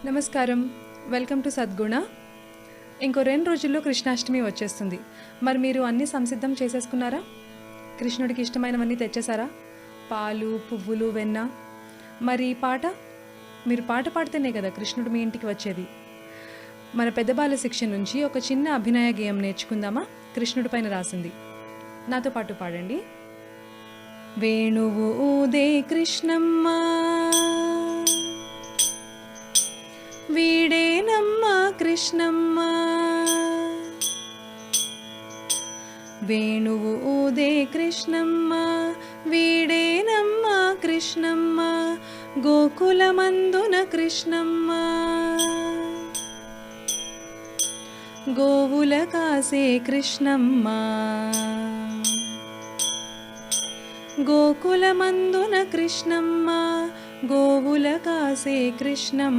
నమస్కారం. Welcome to సద్గుణ. ఇంకో 2 రోజుల్లో కృష్ణాష్టమి వచ్చేస్తుంది. మరి మీరు అన్నీ సంసిద్ధం చేసేసుకున్నారా? కృష్ణుడికి ఇష్టమైనవన్నీ తెచ్చేసారా? పాలు, పువ్వులు, వెన్న. మరి ఈ పాట? మీరు పాట పాడితేనే కదా కృష్ణుడు మీ ఇంటికి వచ్చేది. మన పెద్ద బాల శిక్ష నుంచి ఒక చిన్న అభినయ గేయం నేర్చుకుందామా? కృష్ణుడి పైన రాసింది. నాతో పాటు పాడండి. వేణువు ఊదే కృష్ణమ్మ, వీడేనమ్మా కృష్ణమ్మ. వేణువు ఊదే కృష్ణమ్మ, వీడేనమ్మా కృష్ణమ్మ. గోకులమందున కృష్ణమ్మ, గోవుల కాసే కృష్ణమ్మ. గోకులమందున కృష్ణమ్మ, గోవుల కాసే కృష్ణమ్మ.